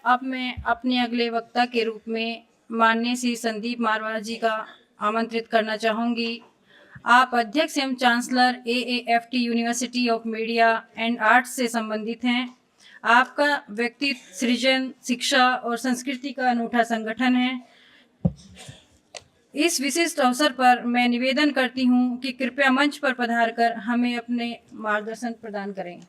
अब मैं अपने अगले वक्ता के रूप में माननीय श्री संदीप मारवाड़ जी का आमंत्रित करना चाहूँगी। आप अध्यक्ष एवं chancellor AAFT university of media and arts से संबंधित हैं। आपका व्यक्तित्व, सृजन, शिक्षा और संस्कृति का अनूठा संगठन है। इस विशिष्ट अवसर पर मैं निवेदन करती हूँ कि कृपया मंच पर पधारकर हमें अपने मार्गदर्शन प्रदान करें।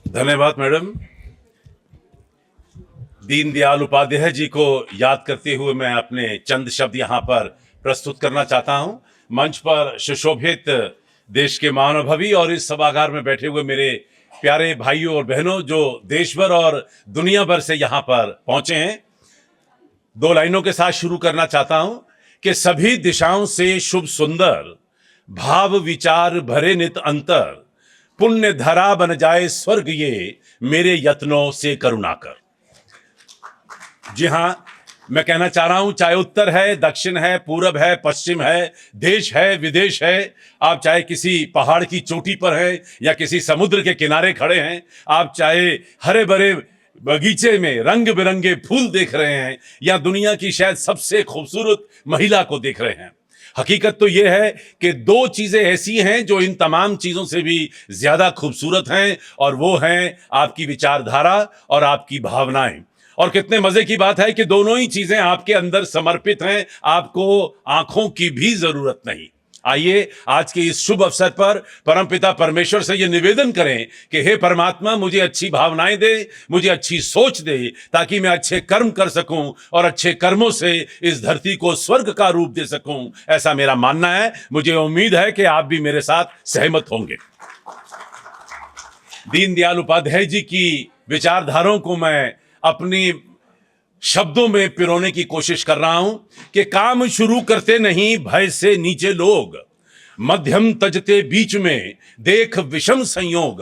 धन्यवाद मैडम। दीनदयाल उपाध्याय जी को याद करते हुए मैं अपने चंद शब्द यहाँ पर प्रस्तुत करना चाहता हूँ। मंच पर सुशोभित देश के महानुभवी और इस सभागार में बैठे हुए मेरे प्यारे भाइयों और बहनों जो देश भर और दुनिया भर से यहाँ पर पहुंचे हैं, दो लाइनों के साथ शुरू करना चाहता हूं कि सभी दिशाओं से शुभ सुंदर, भाव विचार भरे नित अंतर, पुण्य धरा बन जाए स्वर्ग ये मेरे यत्नों से करुणा कर। जी हां, मैं कहना चाह रहा हूं, चाहे उत्तर है, दक्षिण है, पूरब है, पश्चिम है, देश है, विदेश है, आप चाहे किसी पहाड़ की चोटी पर हैं या किसी समुद्र के किनारे खड़े हैं, आप चाहे हरे भरे बगीचे में रंग बिरंगे फूल देख रहे हैं या दुनिया की शायद सबसे खूबसूरत महिला को देख रहे हैं, हकीकत तो यह है कि दो चीजें ऐसी हैं जो इन तमाम चीजों से भी ज्यादा खूबसूरत हैं, और वो हैं आपकी विचारधारा और आपकी भावनाएं। और कितने मजे की बात है कि दोनों ही चीजें आपके अंदर समर्पित हैं, आपको आंखों की भी जरूरत नहीं। आइए आज के इस शुभ अवसर पर परमपिता परमेश्वर से यह निवेदन करें कि हे परमात्मा, मुझे अच्छी भावनाएं दे, मुझे अच्छी सोच दे, ताकि मैं अच्छे कर्म कर सकूं और अच्छे कर्मों से इस धरती को स्वर्ग का रूप दे सकूं। ऐसा मेरा मानना है। मुझे उम्मीद है कि आप भी मेरे साथ सहमत होंगे। दीनदयाल उपाध्याय जी की विचारधाराओं को मैं अपनी शब्दों में पिरोने की कोशिश कर रहा हूं कि काम शुरू करते नहीं भय से नीचे लोग, मध्यम तजते बीच में देख विषम संयोग,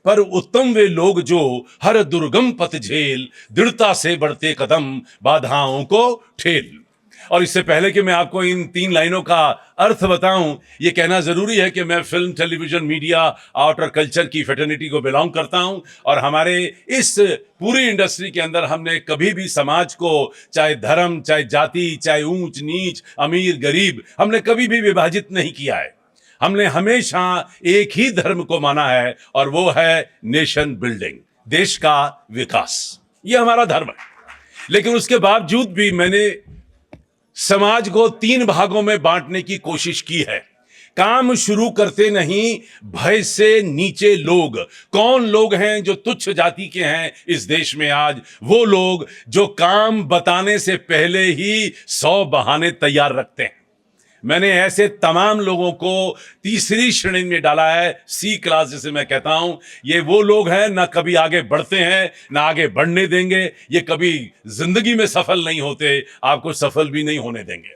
पर उत्तम वे लोग जो हर दुर्गम पथ झेल, दृढ़ता से बढ़ते कदम बाधाओं को ठेल। और इससे पहले कि मैं आपको इन तीन लाइनों का अर्थ बताऊं, यह कहना जरूरी है कि मैं फिल्म, टेलीविजन, मीडिया, आर्ट और कल्चर की फ्रेटर्निटी को बिलोंग करता हूं, और हमारे इस पूरी इंडस्ट्री के अंदर हमने कभी भी समाज को चाहे धर्म, चाहे जाति, चाहे ऊंच नीच, अमीर गरीब, हमने कभी भी विभाजित नहीं किया है। हमने हमेशा एक ही धर्म को माना है, और वो है नेशन बिल्डिंग, देश का विकास। ये हमारा धर्म है। लेकिन उसके बावजूद भी मैंने समाज को तीन भागों में बांटने की कोशिश की है। काम शुरू करते नहीं भय से नीचे लोग। कौन लोग हैं जो तुच्छ जाति के हैं इस देश में आज? वो लोग जो काम बताने से पहले ही 100 बहाने तैयार रखते हैं। मैंने ऐसे तमाम लोगों को तीसरी श्रेणी में डाला है, C क्लास जिसे मैं कहता हूं। ये वो लोग हैं ना कभी आगे बढ़ते हैं ना आगे बढ़ने देंगे, ये कभी जिंदगी में सफल नहीं होते, आपको सफल भी नहीं होने देंगे।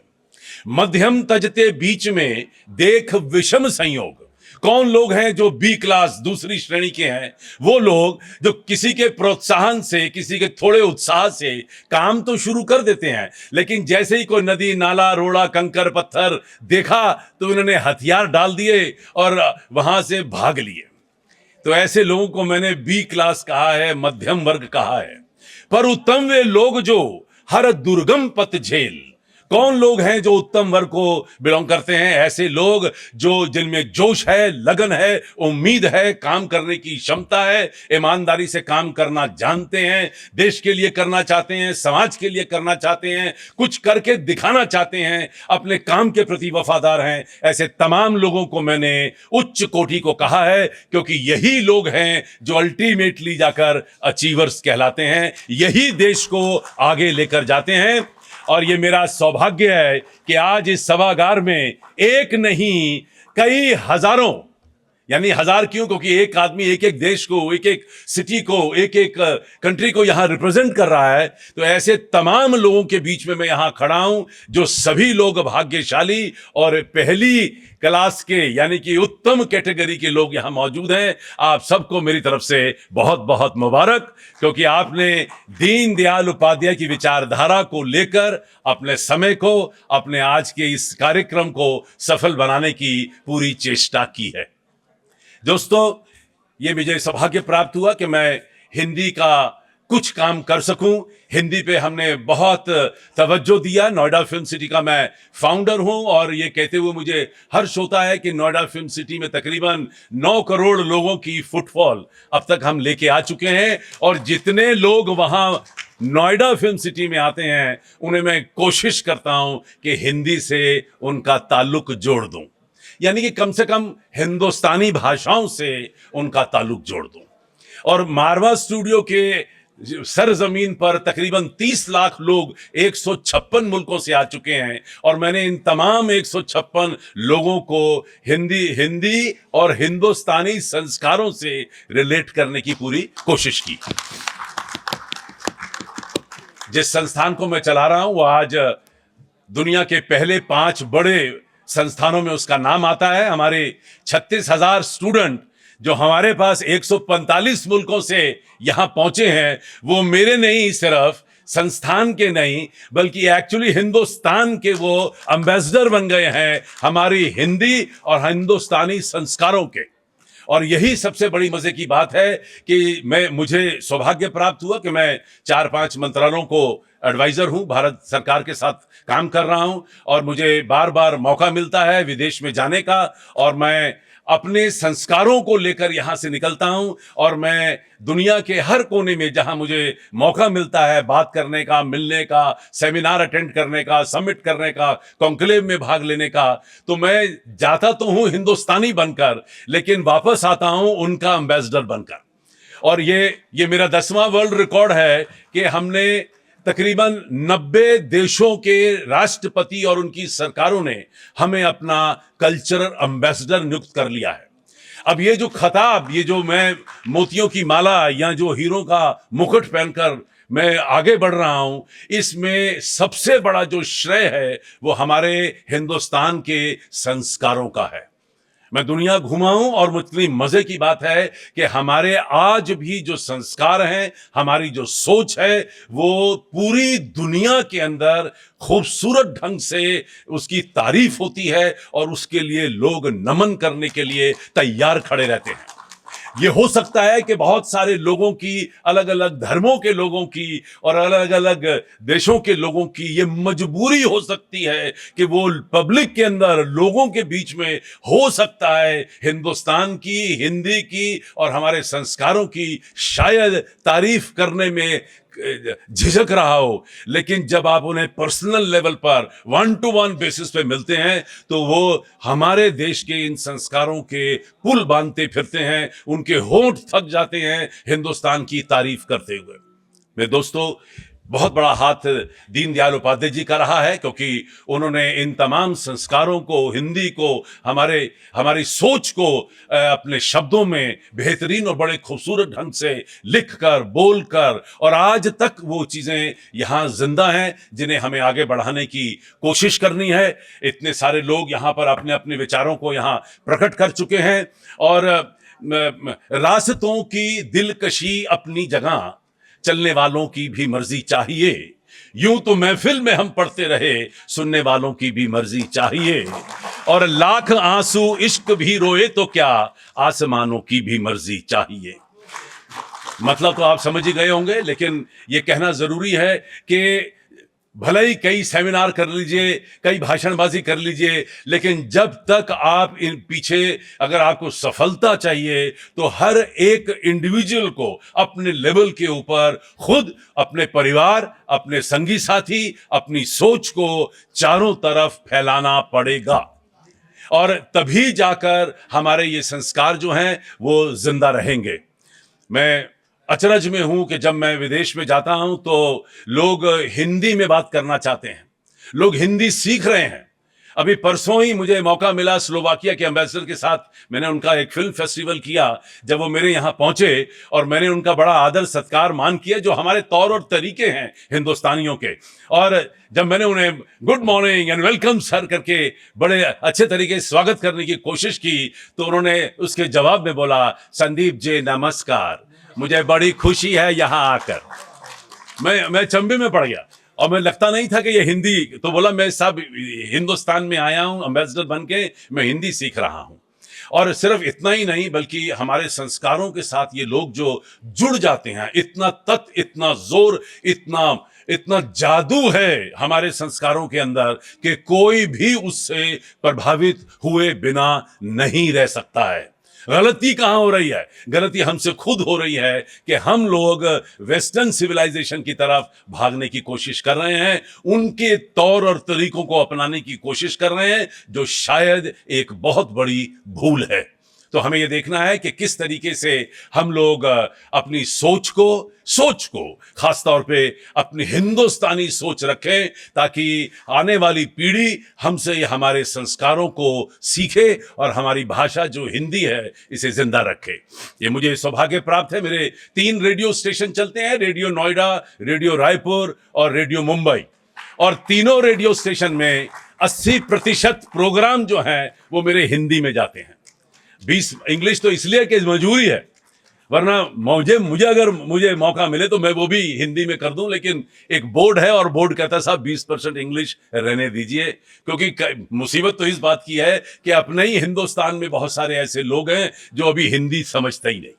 मध्यम तजते बीच में देख विषम संयोग। कौन लोग हैं जो B क्लास दूसरी श्रेणी के हैं? वो लोग जो किसी के प्रोत्साहन से, किसी के थोड़े उत्साह से काम तो शुरू कर देते हैं, लेकिन जैसे ही कोई नदी, नाला, रोड़ा, कंकर, पत्थर देखा तो उन्होंने हथियार डाल दिए और वहां से भाग लिए। तो ऐसे लोगों को मैंने B क्लास कहा है, मध्यम वर्ग कहा है। पर उत्तम वे लोग जो हर दुर्गम पथ झेल। कौन लोग हैं जो उत्तम वर्ग को बिलोंग करते हैं? ऐसे लोग जो जिनमें जोश है, लगन है, उम्मीद है, काम करने की क्षमता है, ईमानदारी से काम करना जानते हैं, देश के लिए करना चाहते हैं, समाज के लिए करना चाहते हैं, कुछ करके दिखाना चाहते हैं, अपने काम के प्रति वफादार हैं। ऐसे तमाम लोगों को मैंने उच्च कोटि को कहा है, क्योंकि यही लोग हैं जो अल्टीमेटली जाकर अचीवर्स कहलाते हैं, यही देश को आगे लेकर जाते हैं। और ये मेरा सौभाग्य है कि आज इस सभागार में एक नहीं कई हजारों, यानी हजार क्यों, क्योंकि एक आदमी एक एक देश को, एक एक सिटी को, एक एक कंट्री को यहां रिप्रेजेंट कर रहा है। तो ऐसे तमाम लोगों के बीच में मैं यहां खड़ा हूं, जो सभी लोग भाग्यशाली और पहली क्लास के यानी कि उत्तम कैटेगरी के लोग यहां मौजूद हैं। आप सबको मेरी तरफ से बहुत बहुत मुबारक, क्योंकि आपने दीनदयाल उपाध्याय की विचारधारा को लेकर अपने समय को, अपने आज के इस कार्यक्रम को सफल बनाने की पूरी चेष्टा की है। दोस्तों, ये मुझे सौभाग्य प्राप्त हुआ कि मैं हिंदी का कुछ काम कर सकूं। हिंदी पे हमने बहुत तवज्जो दिया। नोएडा फिल्म सिटी का मैं फाउंडर हूं और ये कहते हुए मुझे हर्ष होता है कि नोएडा फिल्म सिटी में तकरीबन 9 करोड़ लोगों की फुटफॉल अब तक हम लेके आ चुके हैं और जितने लोग वहां नोएडा फिल्म सिटी में आते हैं उन्हें मैं कोशिश करता हूं कि हिंदी से उनका ताल्लुक जोड़ दूं, यानी कि कम से कम हिंदुस्तानी भाषाओं से उनका ताल्लुक जोड़ दूं। और मारवा स्टूडियो के सरजमीन पर तकरीबन 30 लाख लोग 156 मुल्कों से आ चुके हैं और मैंने इन तमाम 156 लोगों को हिंदी और हिंदुस्तानी संस्कारों से रिलेट करने की पूरी कोशिश की। जिस संस्थान को मैं चला रहा हूं वो आज दुनिया के पहले 5 बड़े संस्थानों में उसका नाम आता है। हमारे 36,000 स्टूडेंट जो हमारे पास 145 मुल्कों से यहां पहुंचे हैं वो मेरे नहीं सिर्फ संस्थान के नहीं बल्कि एक्चुअली हिंदुस्तान के वो एम्बेसडर बन गए हैं हमारी हिंदी और हिंदुस्तानी संस्कारों के। और यही सबसे बड़ी मजे की बात है कि मुझे सौभाग्य प्राप्त हुआ कि मैं 4-5 मंत्रालयों को एडवाइजर हूं, भारत सरकार के साथ काम कर रहा हूं और मुझे बार बार मौका मिलता है विदेश में जाने का और मैं अपने संस्कारों को लेकर यहां से निकलता हूं और मैं दुनिया के हर कोने में जहां मुझे मौका मिलता है बात करने का, मिलने का, सेमिनार अटेंड करने का, समिट करने का, कॉन्क्लेव में भाग लेने का, तो मैं जाता तो हूं हिंदुस्तानी बनकर लेकिन वापस आता हूं उनका एम्बेसडर बनकर। और ये मेरा 10वां वर्ल्ड रिकॉर्ड है कि हमने तकरीबन 90 देशों के राष्ट्रपति और उनकी सरकारों ने हमें अपना कल्चरल एम्बेसडर नियुक्त कर लिया है। अब ये जो खिताब, ये जो मैं मोतियों की माला या जो हीरो का मुकुट पहनकर मैं आगे बढ़ रहा हूं, इसमें सबसे बड़ा जो श्रेय है वो हमारे हिंदुस्तान के संस्कारों का है। मैं दुनिया घुमा हूं और मुझे मजे की बात है कि हमारे आज भी जो संस्कार हैं, हमारी जो सोच है वो पूरी दुनिया के अंदर खूबसूरत ढंग से उसकी तारीफ होती है और उसके लिए लोग नमन करने के लिए तैयार खड़े रहते हैं। ये हो सकता है कि बहुत सारे लोगों की, अलग अलग धर्मों के लोगों की और अलग अलग देशों के लोगों की ये मजबूरी हो सकती है कि वो पब्लिक के अंदर, लोगों के बीच में हो सकता है हिंदुस्तान की, हिंदी की और हमारे संस्कारों की शायद तारीफ करने में झिझक रहा हो, लेकिन जब आप उन्हें पर्सनल लेवल पर 1-to-1 बेसिस पे मिलते हैं तो वो हमारे देश के इन संस्कारों के पुल बांधते फिरते हैं, उनके होंठ थक जाते हैं हिंदुस्तान की तारीफ करते हुए। मेरे दोस्तों, बहुत बड़ा हाथ दीनदयाल उपाध्याय जी का रहा है क्योंकि उन्होंने इन तमाम संस्कारों को, हिंदी को, हमारी सोच को अपने शब्दों में बेहतरीन और बड़े खूबसूरत ढंग से लिखकर, बोलकर और आज तक वो चीजें यहाँ जिंदा हैं जिन्हें हमें आगे बढ़ाने की कोशिश करनी है। इतने सारे लोग यहाँ पर अपने अपने विचारों को यहाँ प्रकट कर चुके हैं और रास्तों की दिलकशी अपनी जगह, चलने वालों की भी मर्जी चाहिए। यूं तो महफिल में हम पढ़ते रहे, सुनने वालों की भी मर्जी चाहिए। और लाख आंसू इश्क भी रोए तो क्या, आसमानों की भी मर्जी चाहिए। मतलब तो आप समझ ही गए होंगे, लेकिन यह कहना जरूरी है कि भले ही कई सेमिनार कर लीजिए, कई भाषणबाजी कर लीजिए, लेकिन जब तक आप इन पीछे, अगर आपको सफलता चाहिए तो हर एक इंडिविजुअल को अपने लेवल के ऊपर खुद, अपने परिवार, अपने संगी साथी, अपनी सोच को चारों तरफ फैलाना पड़ेगा और तभी जाकर हमारे ये संस्कार जो हैं वो जिंदा रहेंगे। मैं अचरज में हूं कि जब मैं विदेश में जाता हूं तो लोग हिंदी में बात करना चाहते हैं, लोग हिंदी सीख रहे हैं। अभी परसों ही मुझे मौका मिला स्लोवाकिया के एम्बेसडर के साथ, मैंने उनका एक फिल्म फेस्टिवल किया। जब वो मेरे यहाँ पहुंचे और मैंने उनका बड़ा आदर सत्कार मान किया जो हमारे तौर और तरीके हैं हिंदुस्तानियों के, और जब मैंने उन्हें good morning and welcome sir करके बड़े अच्छे तरीके से स्वागत करने की कोशिश की तो उन्होंने उसके जवाब में बोला, संदीप जी नमस्कार, मुझे बड़ी खुशी है यहाँ आकर। मैं चंबे में पड़ गया और मैं लगता नहीं था कि ये हिंदी, तो बोला मैं सब हिंदुस्तान में आया हूँ एम्बेसडर बन के, मैं हिंदी सीख रहा हूँ। और सिर्फ इतना ही नहीं बल्कि हमारे संस्कारों के साथ ये लोग जो जुड़ जाते हैं, इतना तत्व, इतना जोर, इतना इतना जादू है हमारे संस्कारों के अंदर कि कोई भी उससे प्रभावित हुए बिना नहीं रह सकता है। गलती कहां हो रही है? गलती हमसे खुद हो रही है कि हम लोग वेस्टर्न सिविलाइजेशन की तरफ भागने की कोशिश कर रहे हैं, उनके तौर और तरीकों को अपनाने की कोशिश कर रहे हैं, जो शायद एक बहुत बड़ी भूल है। तो हमें यह देखना है कि किस तरीके से हम लोग अपनी सोच को खासतौर पे अपनी हिंदुस्तानी सोच रखें, ताकि आने वाली पीढ़ी हमसे हमारे संस्कारों को सीखे और हमारी भाषा जो हिंदी है इसे जिंदा रखे। ये मुझे सौभाग्य प्राप्त है। मेरे 3 रेडियो स्टेशन चलते हैं, रेडियो नोएडा, रेडियो रायपुर और रेडियो मुंबई, और तीनों रेडियो स्टेशन में 80% प्रोग्राम जो हैं वो मेरे हिंदी में जाते हैं। 20 इंग्लिश तो इसलिए कि मजबूरी है, वरना मुझे अगर मुझे मौका मिले तो मैं वो भी हिंदी में कर दूं, लेकिन एक बोर्ड है और बोर्ड कहता है साहब 20% इंग्लिश रहने दीजिए, क्योंकि मुसीबत तो इस बात की है कि अपने ही हिंदुस्तान में बहुत सारे ऐसे लोग हैं जो अभी हिंदी समझते ही नहीं।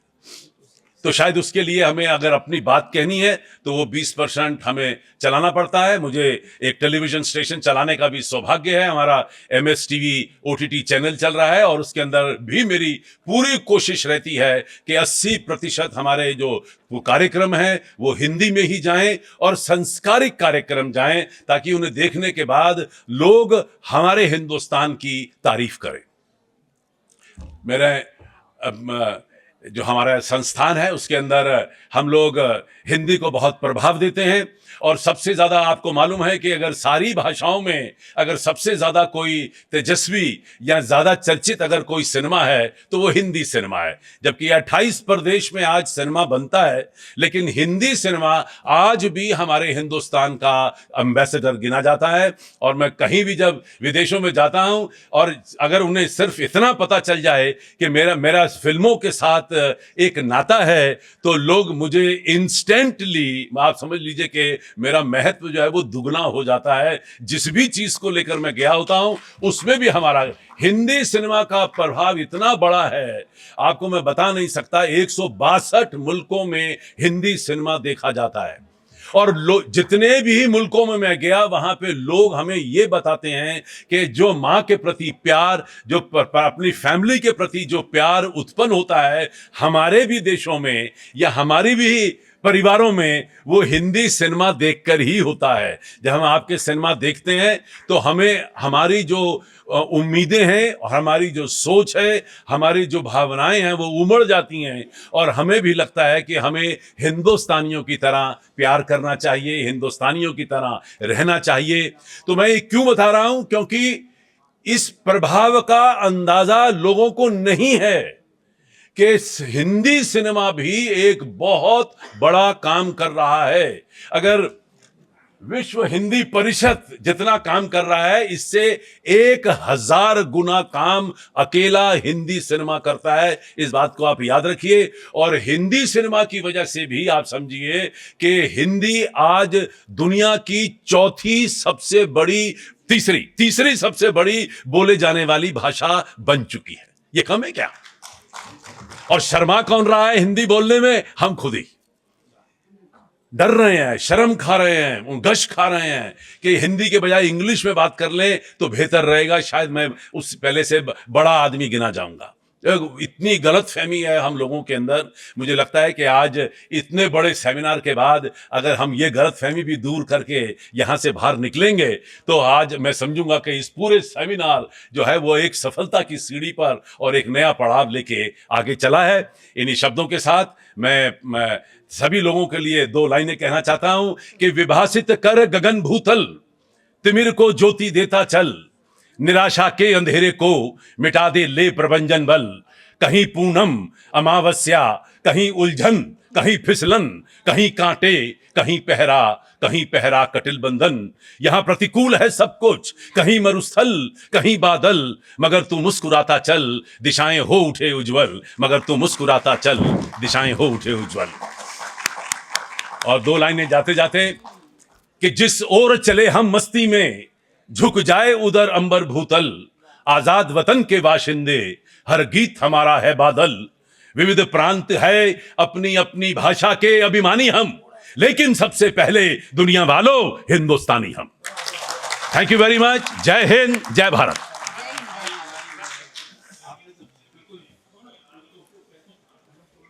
तो शायद उसके लिए हमें अगर अपनी बात कहनी है तो वो 20% हमें चलाना पड़ता है। मुझे एक टेलीविजन स्टेशन चलाने का भी सौभाग्य है। हमारा MS टीवी OTT चैनल चल रहा है और उसके अंदर भी मेरी पूरी कोशिश रहती है कि 80% हमारे जो कार्यक्रम हैं वो हिंदी में ही जाएं और संस्कारिक कार्यक्रम जाएं, ताकि उन्हें देखने के बाद लोग हमारे हिंदुस्तान की तारीफ करें। मेरे जो हमारा संस्थान है उसके अंदर हम लोग हिंदी को बहुत प्रभाव देते हैं, और सबसे ज्यादा आपको मालूम है कि अगर सारी भाषाओं में अगर सबसे ज्यादा कोई तेजस्वी या ज्यादा चर्चित अगर कोई सिनेमा है तो वो हिंदी सिनेमा है। जबकि 28 प्रदेश में आज सिनेमा बनता है, लेकिन हिंदी सिनेमा आज भी हमारे हिंदुस्तान का एम्बेसडर गिना जाता है। और मैं कहीं भी जब विदेशों में जाता हूं और अगर उन्हें सिर्फ इतना पता चल जाए कि मेरा फिल्मों के साथ एक नाता है, तो लोग मुझे इंस्टेंटली, आप समझ लीजिए कि मेरा महत्व जो है वो दुगना हो जाता है। जिस भी चीज को लेकर मैं गया होता हूं उसमें भी हमारा हिंदी सिनेमा का प्रभाव इतना बड़ा है, आपको मैं बता नहीं सकता। 162 मुल्कों में हिंदी सिनेमा देखा जाता है, और जितने भी मुल्कों में मैं गया वहां पे लोग हमें ये बताते हैं कि जो माँ के प्रति प्यार, जो अपनी फैमिली के प्रति जो प्यार उत्पन्न होता है हमारे भी देशों में या हमारी भी परिवारों में, वो हिंदी सिनेमा देखकर ही होता है। जब हम आपके सिनेमा देखते हैं तो हमें हमारी जो उम्मीदें हैं और हमारी जो सोच है, हमारी जो भावनाएं हैं वो उमड़ जाती हैं, और हमें भी लगता है कि हमें हिंदुस्तानियों की तरह प्यार करना चाहिए, हिंदुस्तानियों की तरह रहना चाहिए। तो मैं ये क्यों बता रहा हूं? क्योंकि इस प्रभाव का अंदाजा लोगों को नहीं है कि हिंदी सिनेमा भी एक बहुत बड़ा काम कर रहा है। अगर विश्व हिंदी परिषद जितना काम कर रहा है, इससे 1000 गुना काम अकेला हिंदी सिनेमा करता है। इस बात को आप याद रखिए। और हिंदी सिनेमा की वजह से भी आप समझिए कि हिंदी आज दुनिया की तीसरी सबसे बड़ी बोले जाने वाली भाषा बन चुकी है। ये कम है क्या? और शर्मा कौन रहा है हिंदी बोलने में? हम खुद ही डर रहे हैं, शर्म खा रहे हैं, गश खा रहे हैं कि हिंदी के बजाय इंग्लिश में बात कर लें तो बेहतर रहेगा, शायद मैं उस पहले से बड़ा आदमी गिना जाऊंगा। इतनी गलत फहमी है हम लोगों के अंदर। मुझे लगता है कि आज इतने बड़े सेमिनार के बाद अगर हम ये गलत फहमी भी दूर करके यहाँ से बाहर निकलेंगे तो आज मैं समझूंगा कि इस पूरे सेमिनार जो है वो एक सफलता की सीढ़ी पर और एक नया पड़ाव लेके आगे चला है। इन्हीं शब्दों के साथ मैं सभी लोगों के लिए 2 लाइनें कहना चाहता हूं कि विभासित कर गगन भूतल, तिमिर को ज्योति देता चल, निराशा के अंधेरे को मिटा दे ले प्रभंजन बल। कहीं पूनम अमावस्या, कहीं उलझन, कहीं फिसलन, कहीं कांटे, कहीं पहरा कटिल बंधन। यहां प्रतिकूल है सब कुछ, कहीं मरुस्थल, कहीं बादल, मगर तू मुस्कुराता चल, दिशाएं हो उठे उज्जवल। मगर तू मुस्कुराता चल, दिशाएं हो उठे उज्जवल। और 2 लाइनें जाते जाते कि जिस ओर चले हम मस्ती में, झुक जाए उधर अंबर भूतल। आजाद वतन के बाशिंदे, हर गीत हमारा है बादल। विविध प्रांत है, अपनी अपनी भाषा के अभिमानी हम, लेकिन सबसे पहले दुनिया वालों हिंदुस्तानी हम। Thank you very much. जय हिंद, जय भारत।